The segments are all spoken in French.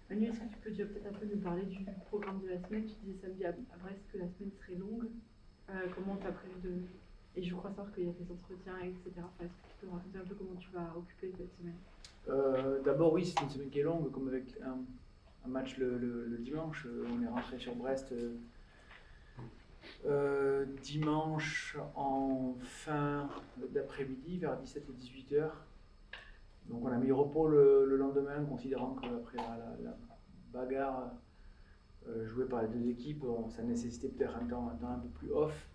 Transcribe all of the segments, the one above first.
Manu, est-ce que tu peux déjà peut-être un peu nous parler du programme de la semaine? Tu disais samedi à Brest que la semaine serait longue. Comment tu as prévu de... Et je crois savoir qu'il y a des entretiens, etc. Enfin, est-ce que tu peux raconter un peu comment tu vas occuper cette semaine? D'abord, oui, c'est une semaine qui est longue, comme avec un match le dimanche. On est rentré sur Brest dimanche en fin d'après-midi, vers 17 ou 18 heures. Donc on a mis repos le lendemain, considérant qu'après la bagarre jouée par les deux équipes, ça nécessitait peut-être un temps un peu plus off.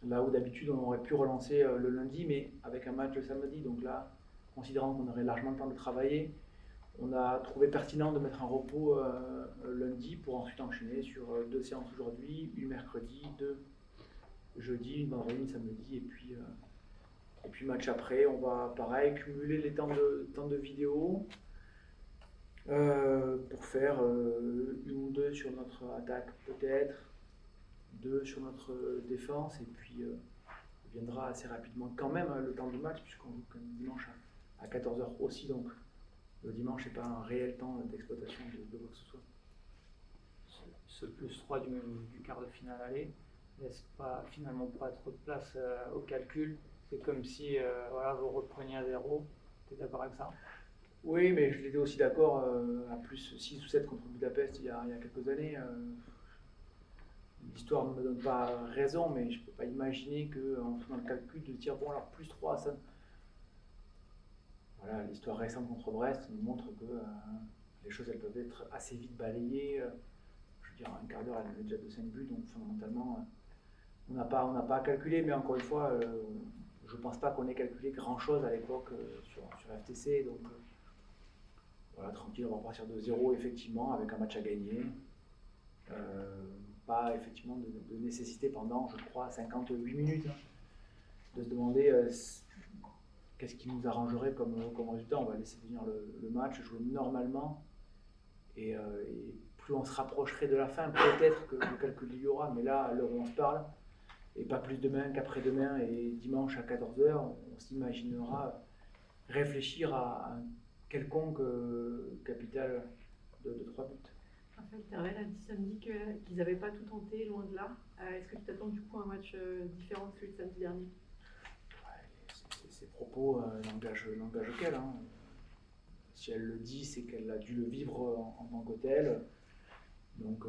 Là où d'habitude on aurait pu relancer le lundi, mais avec un match le samedi. Donc là, considérant qu'on aurait largement le temps de travailler, on a trouvé pertinent de mettre un repos lundi pour ensuite enchaîner sur deux séances aujourd'hui, une mercredi, deux jeudi, une vendredi, une samedi, et puis match après. On va pareil cumuler les temps de vidéo pour faire une ou deux sur notre attaque peut-être, deux sur notre défense, et puis viendra assez rapidement quand même le temps du match, puisqu'on joue quand même dimanche à 14h aussi, donc le dimanche n'est pas un réel temps d'exploitation de quoi que ce soit. Ce plus 3 du quart de finale aller laisse pas, finalement pas trop de place au calcul. C'est comme si voilà, vous repreniez à zéro. Tu es d'accord avec ça? Oui, mais je l'étais aussi d'accord à plus 6 ou 7 contre Budapest il y a quelques années. L'histoire ne me donne pas raison, mais je ne peux pas imaginer qu'en faisant le calcul de dire bon alors plus 3, ça... Voilà, l'histoire récente contre Brest nous montre que les choses elles peuvent être assez vite balayées. Je veux dire, un quart d'heure, elle avait déjà de 5 buts, donc fondamentalement, on n'a pas à calculer, mais encore une fois, je ne pense pas qu'on ait calculé grand-chose à l'époque sur FTC, donc voilà, tranquille, on va partir de zéro, effectivement, avec un match à gagner. Pas effectivement de nécessité pendant, je crois, 58 minutes, de se demander qu'est-ce qui nous arrangerait comme résultat. On va laisser venir le match, jouer normalement, et plus on se rapprocherait de la fin, peut-être que le calcul il y aura, mais là, à l'heure où on se parle, et pas plus demain qu'après-demain, et dimanche à 14h, on s'imaginera réfléchir à un quelconque capital de 3 buts. Raphaël Tervel a dit samedi qu'ils n'avaient pas tout tenté, loin de là. Est-ce que tu t'attends du coup à un match différent de celui de samedi dernier? Ces propos n'engagent qu'elle. Hein. Si elle le dit, c'est qu'elle a dû le vivre en tant que tel. Donc,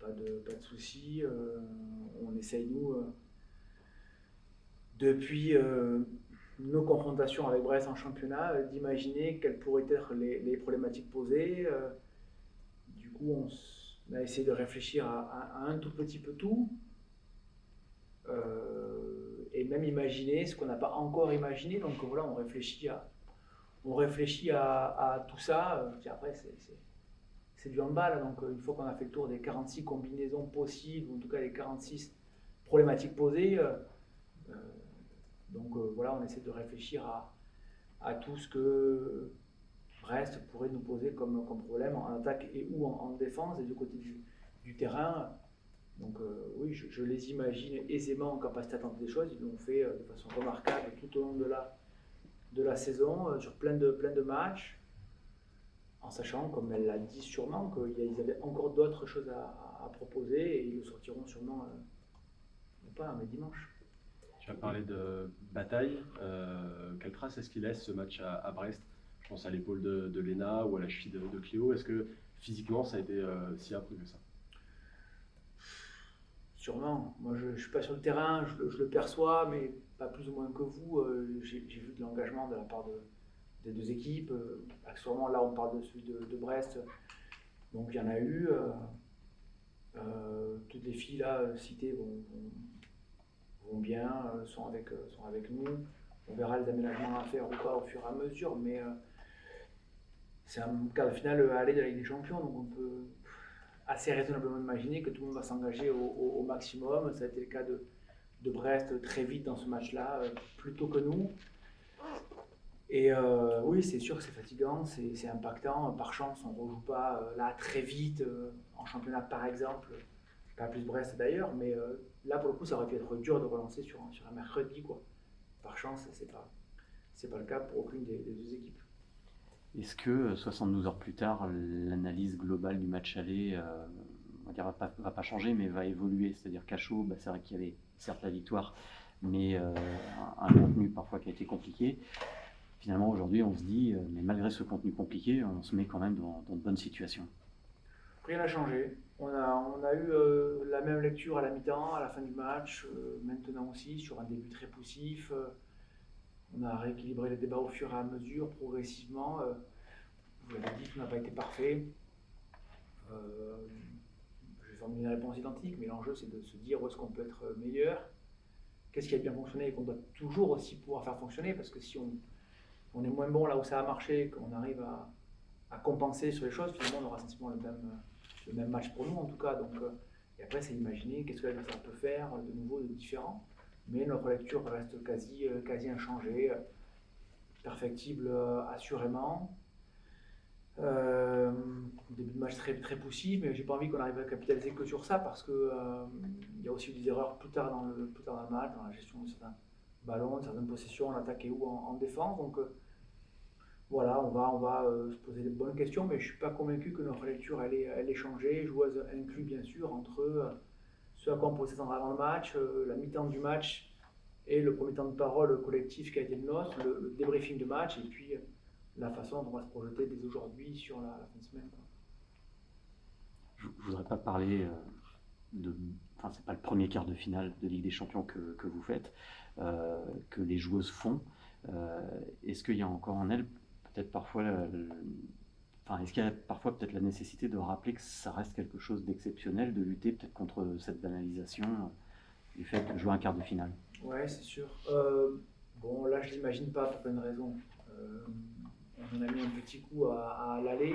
pas de souci. On essaye, nous, depuis nos confrontations avec Brest en championnat, d'imaginer quelles pourraient être les problématiques posées. Du coup, on a essayé de réfléchir à un tout petit peu tout. Et même imaginer ce qu'on n'a pas encore imaginé. Donc voilà, on réfléchit à tout ça. Après, c'est du handball. Donc une fois qu'on a fait le tour des 46 combinaisons possibles, ou en tout cas les 46 problématiques posées, voilà, on essaie de réfléchir à tout ce que Brest pourrait nous poser comme problème en attaque et ou en défense, et du côté du terrain. Donc oui, je les imagine aisément en capacité à tenter des choses. Ils l'ont fait de façon remarquable tout au long de la saison, sur plein de matchs, en sachant, comme elle l'a dit sûrement, qu'ils avaient encore d'autres choses à proposer, et ils le sortiront sûrement, pas, mais dimanche. Tu as parlé de bataille. Quelle trace est-ce qu'il laisse ce match à Brest? Je pense à l'épaule de Léna ou à la cheville de Cléo. Est-ce que physiquement ça a été si âpre que ça? Sûrement. Moi, je ne suis pas sur le terrain, je le perçois, mais pas plus ou moins que vous. J'ai vu de l'engagement de la part des deux équipes. Accessoirement, là, on parle de celui de Brest. Donc, il y en a eu. Toutes les filles là citées vont bien, sont avec nous. On verra les aménagements à faire ou pas au fur et à mesure, mais c'est un quart de finale aller de la Ligue des Champions, donc on peut assez raisonnablement imaginer que tout le monde va s'engager au maximum. Ça a été le cas de Brest très vite dans ce match-là, plus tôt que nous. Et oui, c'est sûr que c'est fatigant, c'est impactant. Par chance, on ne rejoue pas là très vite, en championnat par exemple, pas plus Brest d'ailleurs, mais là pour le coup, ça aurait pu être dur de relancer sur un mercredi, quoi. Par chance, c'est pas le cas pour aucune des deux équipes. Est-ce que 72 heures plus tard, l'analyse globale du match aller on va dire, va pas changer, mais va évoluer? C'est-à-dire qu'à chaud, c'est vrai qu'il y avait certes la victoire, mais un contenu parfois qui a été compliqué. Finalement, aujourd'hui, on se dit, mais malgré ce contenu compliqué, on se met quand même dans de bonnes situations. Rien n'a changé. On a eu la même lecture à la mi-temps, à la fin du match, maintenant aussi, sur un début très poussif. On a rééquilibré les débats au fur et à mesure, progressivement. Vous l'avez dit, tout n'a pas été parfait. Je vais formuler une réponse identique, mais l'enjeu, c'est de se dire où est-ce qu'on peut être meilleur. Qu'est-ce qui a bien fonctionné et qu'on doit toujours aussi pouvoir faire fonctionner, parce que si on est moins bon là où ça a marché, qu'on arrive à compenser sur les choses, finalement, on aura sensiblement le même match pour nous, en tout cas. Donc, et après, c'est imaginer qu'est-ce que l'adversaire peut faire de nouveau, de différent. Mais notre lecture reste quasi inchangée, perfectible assurément. Début de match très, très poussif, mais j'ai pas envie qu'on arrive à capitaliser que sur ça, parce que il y a aussi eu des erreurs plus tard dans le match, dans la gestion de certains ballons, de certaines possessions, en attaque et ou en défense. Donc voilà, on va se poser les bonnes questions, mais je suis pas convaincu que notre lecture elle est changée, joueuse inclus bien sûr, entre ce à quoi on possède avant le match, la mi-temps du match et le premier temps de parole collectif qui a été le nôtre, le débriefing de match, et puis la façon dont on va se projeter dès aujourd'hui sur la fin de semaine. Je ne voudrais pas parler Enfin, c'est pas le premier quart de finale de Ligue des Champions que vous faites, que les joueuses font. Est-ce qu'il y a encore en elles peut-être parfois est-ce qu'il y a parfois peut-être la nécessité de rappeler que ça reste quelque chose d'exceptionnel, de lutter peut-être contre cette banalisation du fait de jouer un quart de finale? Ouais, c'est sûr. Bon, là, je l'imagine pas pour plein de raisons. On en a mis un petit coup à l'aller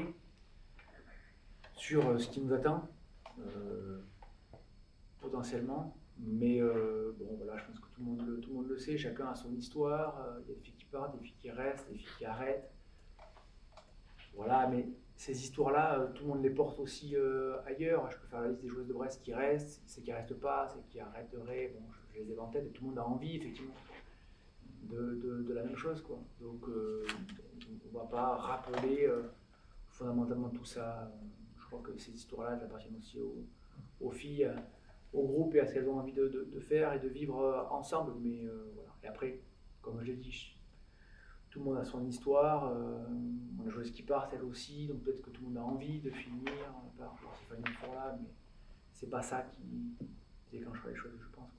sur ce qui nous attend, potentiellement. Mais bon, voilà, je pense que tout le monde le sait, chacun a son histoire. Il y a des filles qui partent, des filles qui restent, des filles qui arrêtent. Voilà, mais ces histoires-là, tout le monde les porte aussi ailleurs. Je peux faire la liste des joueuses de Brest qui restent, celles qui ne restent pas, celles qui arrêteraient. Bon, je les ai en tête et tout le monde a envie, effectivement, de la même chose, quoi. Donc, on ne va pas rappeler fondamentalement tout ça. Je crois que ces histoires-là, elles appartiennent aussi aux filles, au groupe et à ce qu'elles ont envie de faire et de vivre ensemble. Mais voilà. Et après, comme je l'ai dit, tout le monde a son histoire, on a joué ce qui part, elle aussi, donc peut-être que tout le monde a envie de finir par ces familles là, mais c'est pas ça qui déclenchera les choses, je pense.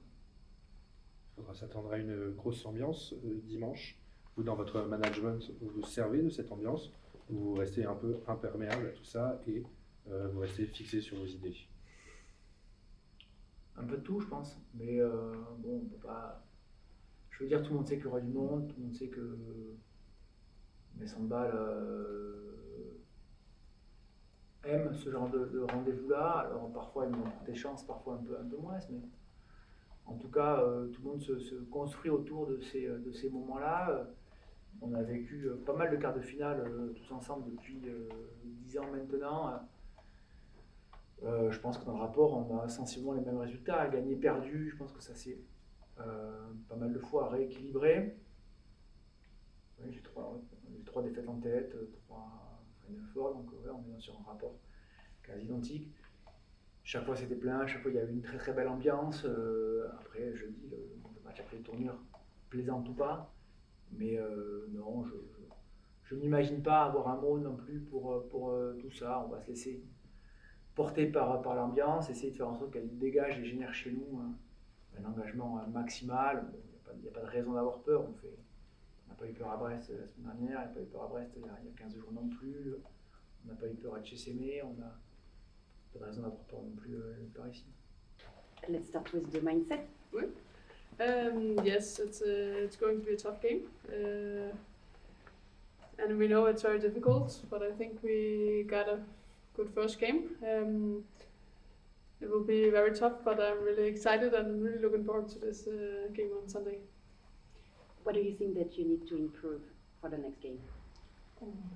Il faudra s'attendre à une grosse ambiance dimanche. Vous, dans votre management, vous vous servez de cette ambiance, vous restez un peu imperméable à tout ça et vous restez fixé sur vos idées? Un peu de tout, je pense, mais bon, on peut pas. Je veux dire, tout le monde sait qu'il y aura du monde, tout le monde sait que les handball aiment ce genre de rendez-vous-là. Alors parfois ils nous ont des chances, parfois un peu moins, mais en tout cas, tout le monde se construit autour de ces moments-là. On a vécu pas mal de quarts de finale tous ensemble depuis 10 ans maintenant. Je pense que dans le rapport, on a sensiblement les mêmes résultats. Gagné, perdu, je pense que ça s'est pas mal de fois rééquilibré. Oui, j'ai trois défaites en tête, 3 final four, donc ouais, on est sur un rapport quasi identique. Chaque fois c'était plein, chaque fois il y a eu une très très belle ambiance. Après, je dis, le match après les tournures, plaisante ou pas, mais non, je n'imagine pas avoir un mot non plus pour tout ça. On va se laisser porter par l'ambiance, essayer de faire en sorte qu'elle dégage et génère chez nous un engagement maximal. Il n'y a pas de raison d'avoir peur. On n'a pas eu peur à Brest la semaine dernière, on n'a pas eu peur à Brest il y a 15 jours non plus, on n'a pas eu peur à Tchésémé, on n'a pas de raison d'avoir peur non plus par ici. Let's start with the mindset. Yes, it's going to be a tough game. And we know it's very difficult, but I think we got a good first game. It will be very tough, but I'm really excited and really looking forward to this game on Sunday. What do you think that you need to improve for the next game?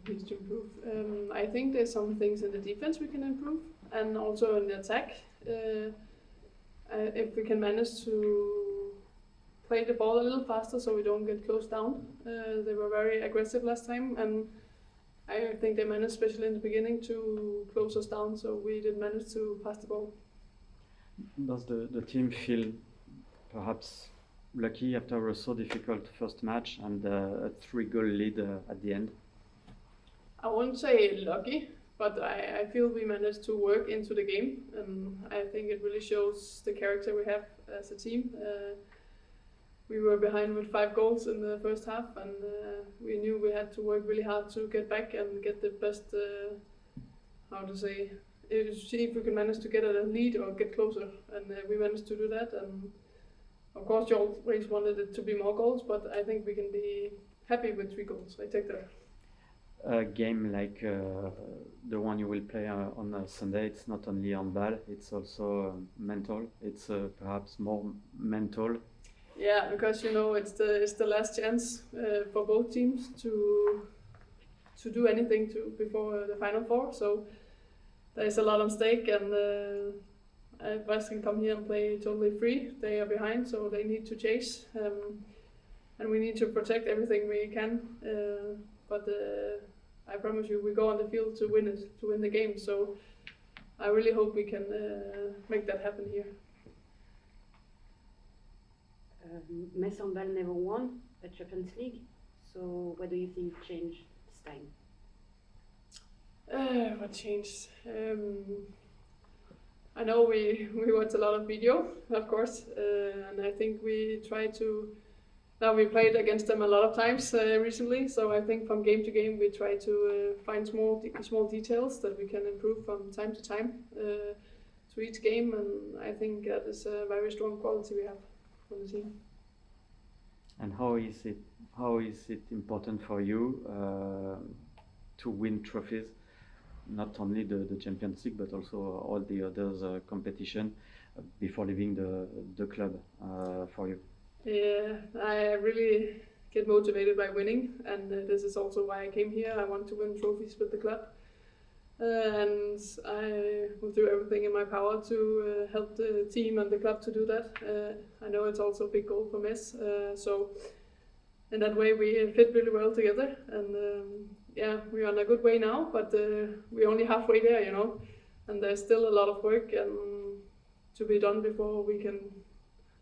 Needs to improve. I think there's some things in the defense we can improve, and also in the attack. If we can manage to play the ball a little faster so we don't get closed down. They were very aggressive last time, and I think they managed, especially in the beginning, to close us down, so we didn't manage to pass the ball. Does the team feel perhaps lucky after a so difficult first match and a 3-goal lead at the end? I wouldn't say lucky, but I feel we managed to work into the game, and I think it really shows the character we have as a team. We were behind with 5 goals in the first half, and we knew we had to work really hard to get back and get the best, see if we could manage to get a lead or get closer, and we managed to do that. And of course, you always wanted it to be more goals, but I think we can be happy with 3 goals. I take that. A game like the one you will play on Sunday, it's not only on ball, it's also mental. It's perhaps more mental. Yeah, because it's the last chance for both teams to do anything before the Final Four. So there's a lot on stake, and Brest can come here and play totally free. They are behind, so they need to chase, and we need to protect everything we can. But I promise you, we go on the field to win the game. So I really hope we can make that happen here. Metz Handball never won a Champions League, so what do you think changed this time? What changed? I know we watch a lot of video, of course, and I think we try to. Now we played against them a lot of times recently, so I think from game to game we try to find small details that we can improve from time to time to each game, and I think that is a very strong quality we have on the team. And how is it important for you to win trophies, not only the Champions League but also all the others competition before leaving the club for you? Yeah, I really get motivated by winning, and this is also why I came here. I want to win trophies with the club, and I will do everything in my power to help the team and the club to do that. I know it's also a big goal for Metz, so in that way we fit really well together, and we're on a good way now, but we're only halfway there, and there's still a lot of work to be done before we can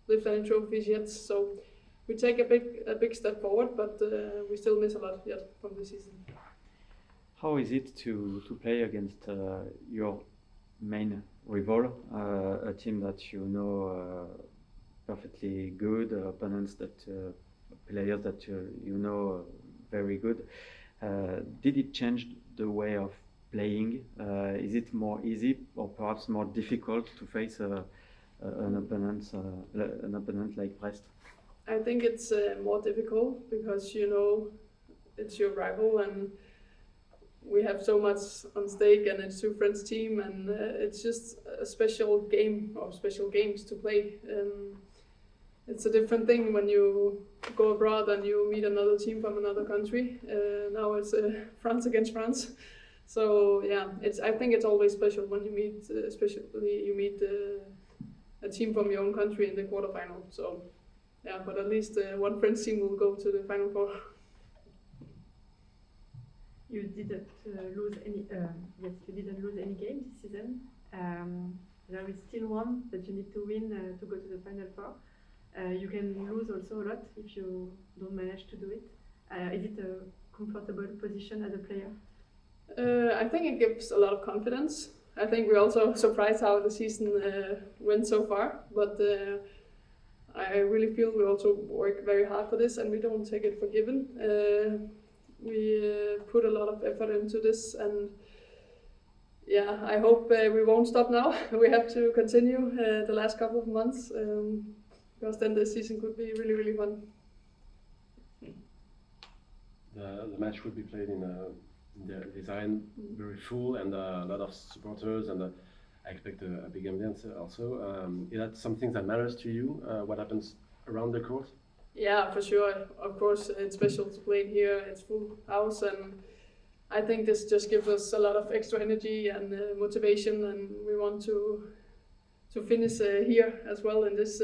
lift any trophies yet. So we take a big step forward, but we still miss a lot yet from the season. How is it to play against your main rival, a team that you know perfectly good, opponents players that you know very good? Did it change the way of playing? Is it more easy or perhaps more difficult to face an opponent like Brest? I think it's more difficult because it's your rival, and we have so much on stake, and it's 2 French team, and it's just a special game or special games to play. It's a different thing when you go abroad and you meet another team from another country. Now it's France against France. So yeah, I think it's always special when you meet, especially you meet a team from your own country in the quarterfinal. So yeah, but at least 1 French team will go to the Final Four. You didn't lose any. Yes, you didn't lose any game this season. There is still one that you need to win to go to the Final Four. You can lose also a lot if you don't manage to do it. Is it a comfortable position as a player? I think it gives a lot of confidence. I think we're also surprised how the season went so far, but I really feel we also work very hard for this, and we don't take it for given. We put a lot of effort into this, and yeah, I hope we won't stop now. We have to continue the last couple of months, because then the season could be really, really fun. The match will be played in the design, very full, and a lot of supporters, and I expect a big ambience also. Is that something that matters to you, what happens around the court? Yeah, for sure. Of course, it's special to play here. It's full house, and I think this just gives us a lot of extra energy and motivation, and we want to finish here as well in this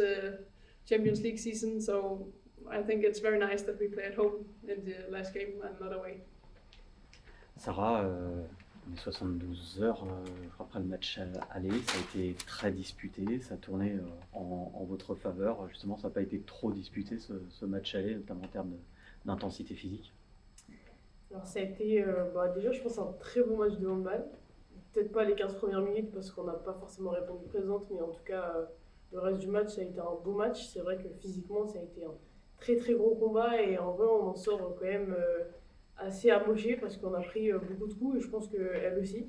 Champions League season. So I think it's very nice that we play at home in the last game and not away. Sarah, les 72 heures après le match aller, ça a été très disputé, ça tournait en votre faveur. Justement, ça n'a pas été trop disputé ce match aller, notamment en termes d'intensité physique. Alors ça a été, déjà je pense un très bon match de handball. Peut-être pas les 15 premières minutes parce qu'on n'a pas forcément répondu présente, mais en tout cas le reste du match ça a été un beau match. C'est vrai que physiquement ça a été un très très gros combat et en vrai on en sort quand même assez amoché parce qu'on a pris beaucoup de coups et je pense qu'elle aussi.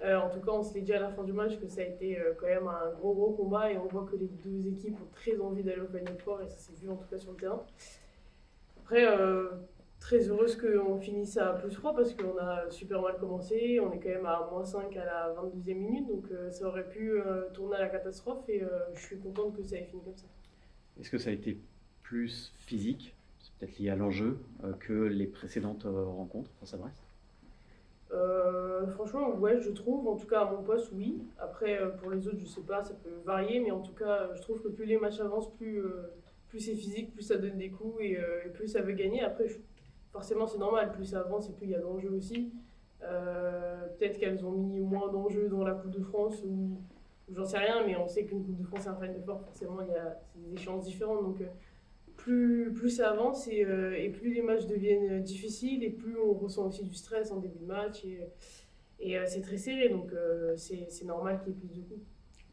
En tout cas on se l'est dit à la fin du match que ça a été quand même un gros combat et on voit que les deux équipes ont très envie d'aller au Final Four et ça s'est vu en tout cas sur le terrain. Après très heureuse qu'on finisse à +3 parce qu'on a super mal commencé, on est quand même à -5 à la 22e minute, donc ça aurait pu tourner à la catastrophe et je suis contente que ça ait fini comme ça. Est-ce que ça a été plus physique, c'est peut-être lié à l'enjeu, que les précédentes rencontres face à Brest? Franchement, ouais, je trouve, en tout cas à mon poste, oui. Après, pour les autres, je sais pas, ça peut varier, mais en tout cas, je trouve que plus les matchs avancent, plus c'est physique, plus ça donne des coups et plus ça veut gagner. Après, forcément, c'est normal, plus ça avance et plus il y a d'enjeux aussi. Peut-être qu'elles ont mis moins d'enjeux dans la Coupe de France ou j'en sais rien, mais on sait qu'une Coupe de France et un Final Four, forcément, c'est des échéances différentes. Donc, plus ça avance et plus les matchs deviennent difficiles et plus on ressent aussi du stress en début de match et c'est très serré, donc c'est normal qu'il y ait plus de coups.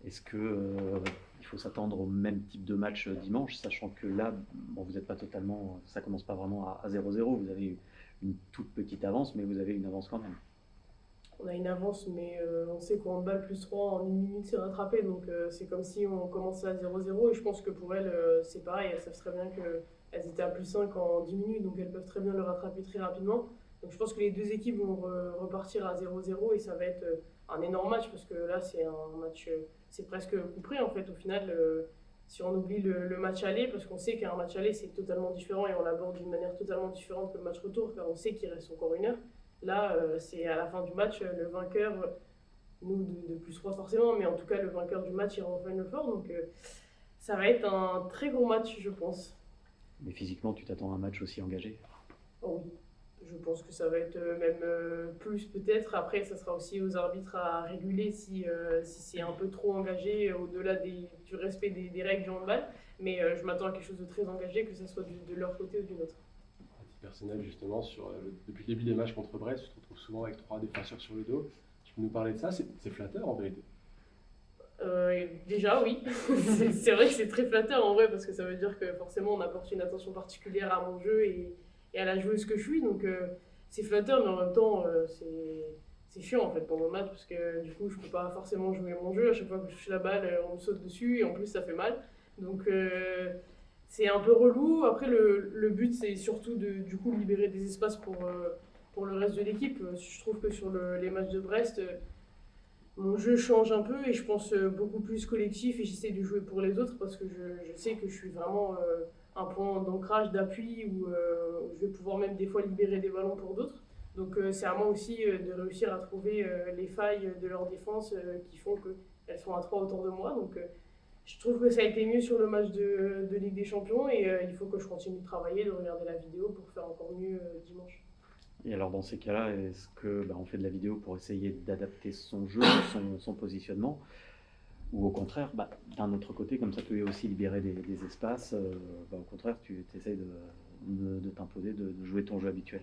Est-ce que il faut s'attendre au même type de match dimanche, sachant que là, bon, vous n'êtes pas totalement, ça commence pas vraiment à 0-0, vous avez une toute petite avance, mais vous avez une avance quand même. On a une avance, mais on sait qu'en handball +3 en 1 minute c'est rattrapé, donc c'est comme si on commençait à 0-0 et je pense que pour elles c'est pareil, elles savent très bien qu'elles étaient à +5 en 10 minutes, donc elles peuvent très bien le rattraper très rapidement. Donc je pense que les deux équipes vont repartir à 0-0 et ça va être un énorme match parce que là c'est un match, c'est presque couperé en fait au final. Si on oublie le match aller, parce qu'on sait qu'un match aller c'est totalement différent et on l'aborde d'une manière totalement différente que le match retour, car on sait qu'il reste encore 1 heure. Là, c'est à la fin du match, le vainqueur, nous de +3 forcément, mais en tout cas le vainqueur du match ira au Final Four, donc ça va être un très gros match, je pense. Mais physiquement, tu t'attends à un match aussi engagé? Oh oui, je pense que ça va être même plus peut-être. Après, ça sera aussi aux arbitres à réguler si c'est un peu trop engagé au-delà du respect des règles du handball. Mais je m'attends à quelque chose de très engagé, que ce soit de leur côté ou du nôtre. À titre personnel, justement, depuis le début des matchs contre Brest, tu te retrouves souvent avec 3 défenseurs sur le dos. Tu peux nous parler de ça? C'est flatteur en vérité. Déjà, oui. C'est vrai que c'est très flatteur en vrai, parce que ça veut dire que forcément on apporte une attention particulière à mon jeu et à la joueuse que je suis. Donc c'est flatteur, mais en même temps, c'est chiant en fait pendant le match, parce que du coup, je peux pas forcément jouer mon jeu. À chaque fois que je touche la balle, on me saute dessus et en plus, ça fait mal. Donc c'est un peu relou. Après, le but, c'est surtout du coup libérer des espaces pour le reste de l'équipe. Je trouve que sur les matchs de Brest, mon jeu change un peu et je pense beaucoup plus collectif et j'essaie de jouer pour les autres parce que je sais que je suis vraiment un point d'ancrage, d'appui où je vais pouvoir même des fois libérer des ballons pour d'autres. Donc c'est à moi aussi de réussir à trouver les failles de leur défense qui font qu'elles sont à 3 autour de moi. Donc je trouve que ça a été mieux sur le match de Ligue des Champions et il faut que je continue de travailler, de regarder la vidéo pour faire encore mieux dimanche. Et alors dans ces cas-là, est-ce que on fait de la vidéo pour essayer d'adapter son jeu, son positionnement, ou au contraire, d'un autre côté, comme ça peut aussi libérer des espaces, au contraire, tu essayes de t'imposer, de jouer ton jeu habituel?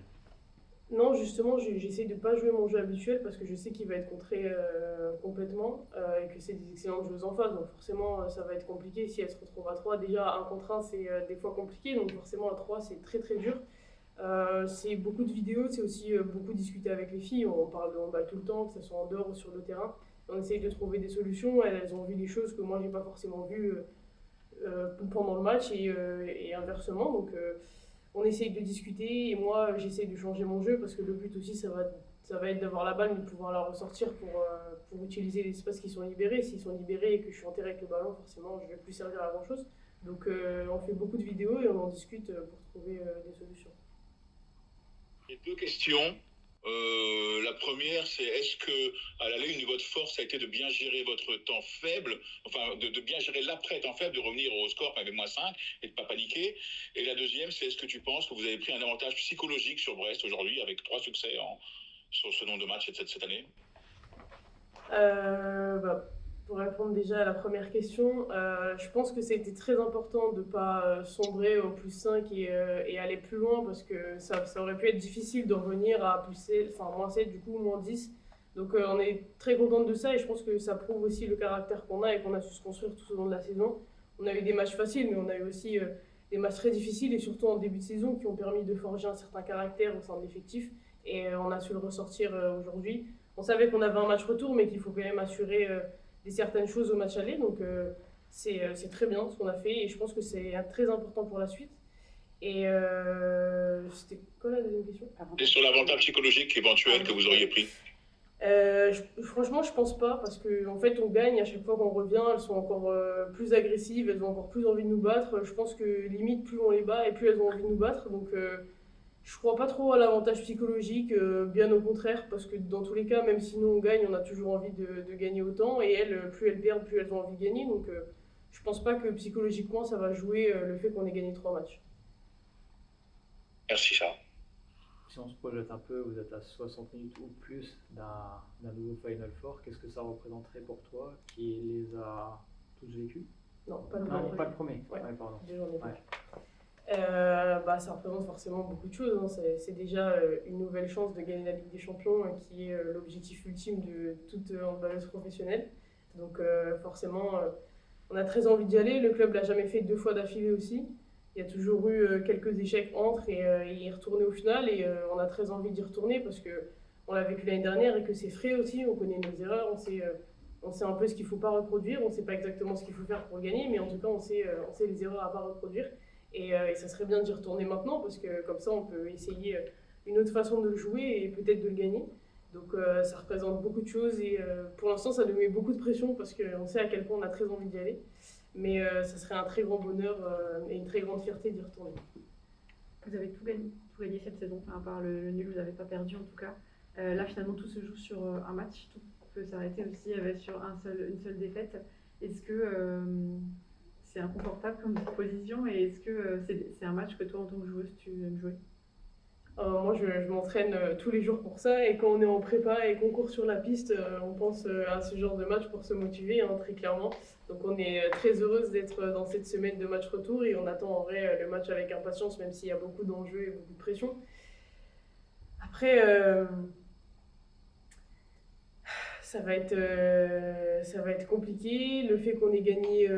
Non, justement, j'essaie de ne pas jouer mon jeu habituel parce que je sais qu'il va être contré complètement et que c'est des excellentes joueuses en face. Donc forcément, ça va être compliqué si elles se retrouvent à 3. Déjà, 1 contre 1, c'est des fois compliqué. Donc forcément, à 3, c'est très très dur. C'est beaucoup de vidéos, c'est aussi beaucoup discuter avec les filles. On parle de handball tout le temps, que ce soit en dehors ou sur le terrain. On essaye de trouver des solutions. Elles ont vu des choses que moi, je n'ai pas forcément vues pendant le match et inversement. Donc on essaye de discuter et moi j'essaye de changer mon jeu parce que le but aussi ça va être d'avoir la balle mais de pouvoir la ressortir pour utiliser les espaces qui sont libérés. S'ils sont libérés et que je suis enterré avec le ballon, forcément je ne vais plus servir à grand chose. Donc on fait beaucoup de vidéos et on en discute pour trouver des solutions. J'ai 2 questions. La première, c'est est-ce que à l'aller, une de votre force a été de bien gérer votre temps faible, enfin de bien gérer l'après-temps faible, de revenir au score avec -5 et de ne pas paniquer. Et la deuxième, c'est est-ce que tu penses que vous avez pris un avantage psychologique sur Brest aujourd'hui avec 3 succès sur ce nombre de matchs cette année? Pour répondre déjà à la première question, je pense que c'était très important de ne pas sombrer au plus 5 et aller plus loin parce que ça aurait pu être difficile de revenir à plus 7, enfin moins 7 du coup, moins 10. Donc on est très contente de ça et je pense que ça prouve aussi le caractère qu'on a et qu'on a su se construire tout au long de la saison. On a eu des matchs faciles mais on a eu aussi des matchs très difficiles et surtout en début de saison qui ont permis de forger un certain caractère au sein de l'effectif et on a su le ressortir aujourd'hui. On savait qu'on avait un match retour mais qu'il faut quand même assurer des certaines choses au match aller, donc c'est très bien ce qu'on a fait et je pense que c'est très important pour la suite. Et c'était quoi la deuxième question? Et sur l'avantage psychologique éventuel que vous auriez pris? Franchement, je pense pas parce qu'en fait, on gagne à chaque fois qu'on revient. Elles sont encore plus agressives, elles ont encore plus envie de nous battre. Je pense que limite, plus on les bat et plus elles ont envie de nous battre. Donc, je crois pas trop à l'avantage psychologique, bien au contraire, parce que dans tous les cas, même si nous on gagne, on a toujours envie de gagner autant. Et elles, plus elles perdent, plus elles ont envie de gagner. Donc, je pense pas que psychologiquement, ça va jouer le fait qu'on ait gagné 3 matchs. Merci, Charles. Si on se projette un peu, vous êtes à 60 minutes ou plus d'un nouveau Final Four. Qu'est-ce que ça représenterait pour toi qui les a tous vécus? Non, pas le Non, premier. pas le premier. Ouais. Ouais, pardon. Déjà, on est Ouais. Ça représente forcément beaucoup de choses. Hein. C'est déjà une nouvelle chance de gagner la Ligue des Champions, qui est l'objectif ultime de toute handballeuse professionnelle. Donc forcément, on a très envie d'y aller. Le club l'a jamais fait 2 fois d'affilée aussi. Il y a toujours eu quelques échecs entre et y retourner au final. Et on a très envie d'y retourner parce qu'on l'a vécu l'année dernière et que c'est frais aussi. On connaît nos erreurs, on sait un peu ce qu'il ne faut pas reproduire. On ne sait pas exactement ce qu'il faut faire pour gagner, mais en tout cas, on sait les erreurs à ne pas reproduire. Et ça serait bien d'y retourner maintenant parce que comme ça, on peut essayer une autre façon de le jouer et peut-être de le gagner. Donc ça représente beaucoup de choses et pour l'instant, ça nous met beaucoup de pression parce qu'on sait à quel point on a très envie d'y aller. Mais ça serait un très grand bonheur et une très grande fierté d'y retourner. Vous avez tout gagné cette saison, enfin, à part le nul, vous n'avez pas perdu en tout cas. Là, finalement, tout se joue sur un match. Tout peut s'arrêter aussi sur une seule défaite. Est-ce que c'est inconfortable comme position et est-ce que c'est un match que toi, en tant que joueuse, tu aimes jouer? Moi, je m'entraîne tous les jours pour ça et quand on est en prépa et qu'on court sur la piste, on pense à ce genre de match pour se motiver, hein, très clairement. Donc on est très heureuse d'être dans cette semaine de match retour et on attend en vrai le match avec impatience, même s'il y a beaucoup d'enjeux et beaucoup de pression. Après, ça va être compliqué. Le fait qu'on ait gagné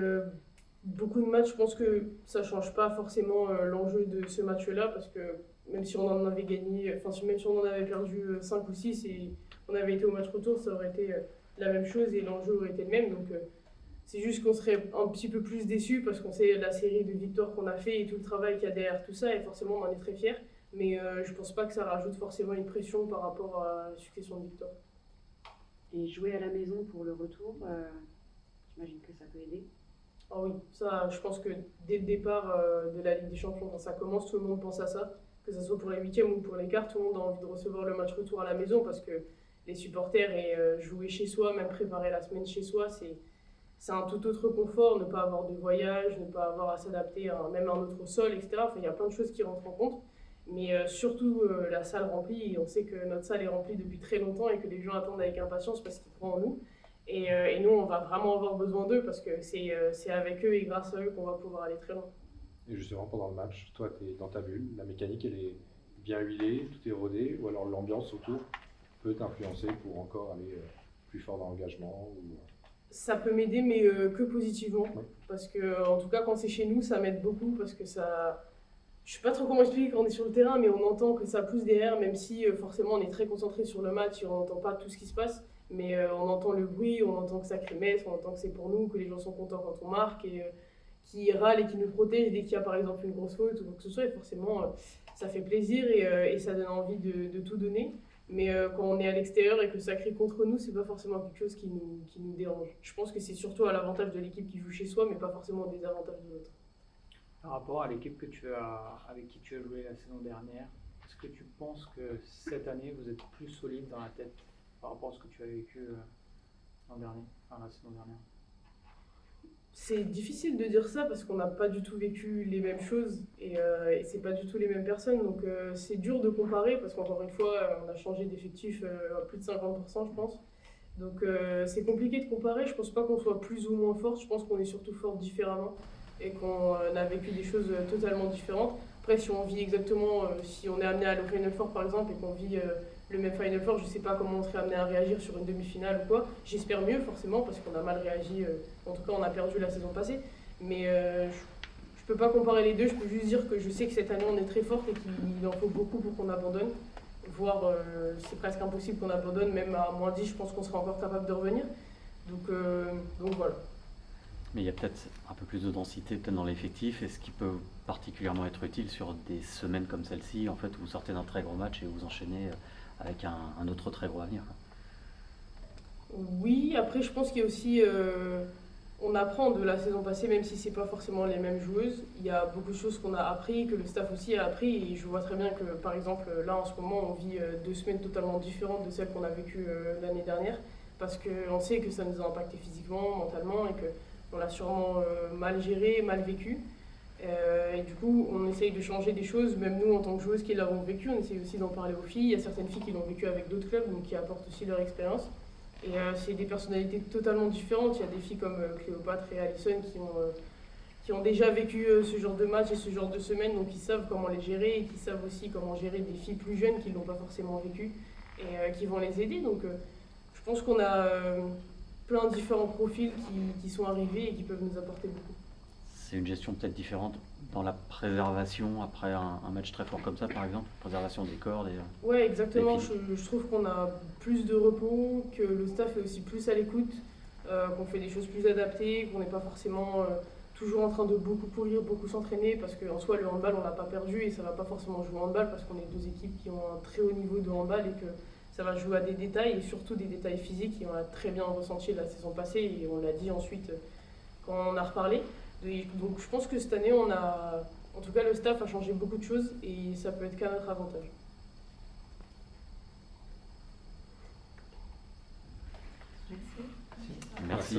beaucoup de matchs, je pense que ça ne change pas forcément l'enjeu de ce match-là parce que même si on en avait gagné, même si on en avait perdu 5 ou 6 et on avait été au match retour, ça aurait été la même chose et l'enjeu aurait été le même. Donc c'est juste qu'on serait un petit peu plus déçus parce qu'on sait la série de victoires qu'on a fait et tout le travail qu'il y a derrière tout ça et forcément on en est très fiers. Mais je ne pense pas que ça rajoute forcément une pression par rapport à la succession de victoires. Et jouer à la maison pour le retour, j'imagine que ça peut aider. Ah oui, ça, je pense que dès le départ de la Ligue des Champions, quand ça commence, tout le monde pense à ça. Que ce soit pour les 8e ou pour les quarts, tout le monde a envie de recevoir le match retour à la maison parce que les supporters et jouer chez soi, même préparer la semaine chez soi, c'est un tout autre confort, ne pas avoir de voyage, ne pas avoir à s'adapter à même un autre sol, etc. Enfin, il y a plein de choses qui rentrent en compte. Mais surtout la salle remplie, et on sait que notre salle est remplie depuis très longtemps et que les gens attendent avec impatience parce qu'ils croient en nous. Et nous, on va vraiment avoir besoin d'eux parce que c'est avec eux et grâce à eux qu'on va pouvoir aller très loin. Et justement, pendant le match, toi, tu es dans ta bulle, la mécanique, elle est bien huilée, tout est rodé, ou alors l'ambiance autour peut t'influencer pour encore aller plus fort dans l'engagement ou... Ça peut m'aider, mais que positivement. Ouais. Parce que, en tout cas, quand c'est chez nous, ça m'aide beaucoup parce que ça... Je sais pas trop comment expliquer quand on est sur le terrain, mais on entend que ça pousse derrière, même si forcément on est très concentré sur le match et on n'entend pas tout ce qui se passe. Mais on entend le bruit, on entend que ça crémesse, on entend que c'est pour nous, que les gens sont contents quand on marque et qui râlent et qui nous protègent dès qu'il y a par exemple une grosse faute ou quoi que ce soit. Et forcément, ça fait plaisir et ça donne envie de tout donner. Mais quand on est à l'extérieur et que ça crie contre nous, c'est pas forcément quelque chose qui nous dérange. Je pense que c'est surtout à l'avantage de l'équipe qui joue chez soi, mais pas forcément au désavantage de l'autre. Par rapport à l'équipe avec qui tu as joué la saison dernière, est-ce que tu penses que cette année vous êtes plus solide dans la tête par rapport à ce que tu as vécu l'an dernier, enfin la saison dernière? C'est difficile de dire ça parce qu'on n'a pas du tout vécu les mêmes choses et c'est pas du tout les mêmes personnes. Donc c'est dur de comparer parce qu'encore une fois, on a changé d'effectif à plus de 50%, je pense. Donc c'est compliqué de comparer. Je pense pas qu'on soit plus ou moins fort. Je pense qu'on est surtout fort différemment et qu'on a vécu des choses totalement différentes. Après, si on vit exactement, si on est amené à aller au Final Four par exemple et qu'on vit le même Final Four, je sais pas comment on serait amené à réagir sur une demi-finale ou quoi. J'espère mieux forcément parce qu'on a mal réagi, en tout cas on a perdu la saison passée. Mais je peux pas comparer les deux, je peux juste dire que je sais que cette année on est très forte et qu'il en faut beaucoup pour qu'on abandonne. Voire c'est presque impossible qu'on abandonne, même à moins 10 je pense qu'on sera encore capable de revenir. Donc voilà. Mais il y a peut-être un peu plus de densité peut-être dans l'effectif, et ce qui peut particulièrement être utile sur des semaines comme celle-ci, en fait, où vous sortez d'un très gros match et vous enchaînez avec un autre très gros avenir. Oui, après je pense qu'il y a aussi, on apprend de la saison passée, même si c'est pas forcément les mêmes joueuses. Il y a beaucoup de choses qu'on a appris, que le staff aussi a appris, et je vois très bien que par exemple là en ce moment on vit 2 semaines totalement différentes de celles qu'on a vécues l'année dernière, parce qu'on sait que ça nous a impacté physiquement, mentalement, et que on l'a sûrement mal géré, mal vécu. Et du coup, on essaye de changer des choses, même nous en tant que joueuses qui l'avons vécu, on essaye aussi d'en parler aux filles. Il y a certaines filles qui l'ont vécu avec d'autres clubs, donc qui apportent aussi leur expérience. Et c'est des personnalités totalement différentes. Il y a des filles comme Cléopâtre et Alison qui ont déjà vécu ce genre de match et ce genre de semaine, donc ils savent comment les gérer et qui savent aussi comment gérer des filles plus jeunes qui ne l'ont pas forcément vécu et qui vont les aider. Donc je pense qu'on a plein de différents profils qui sont arrivés et qui peuvent nous apporter beaucoup. C'est une gestion peut-être différente dans la préservation après un match très fort comme ça, par exemple, préservation des corps. Ouais, exactement. Je trouve qu'on a plus de repos, que le staff est aussi plus à l'écoute, qu'on fait des choses plus adaptées, qu'on n'est pas forcément toujours en train de beaucoup courir, beaucoup s'entraîner, parce qu'en soi, le handball, on l'a pas perdu et ça va pas forcément jouer au handball parce qu'on est 2 équipes qui ont un très haut niveau de handball et que ça va jouer à des détails et surtout des détails physiques et on l'a très bien ressenti la saison passée et on l'a dit ensuite quand on a reparlé. Donc je pense que cette année, en tout cas le staff a changé beaucoup de choses et ça peut être qu'à notre avantage. Merci. Merci.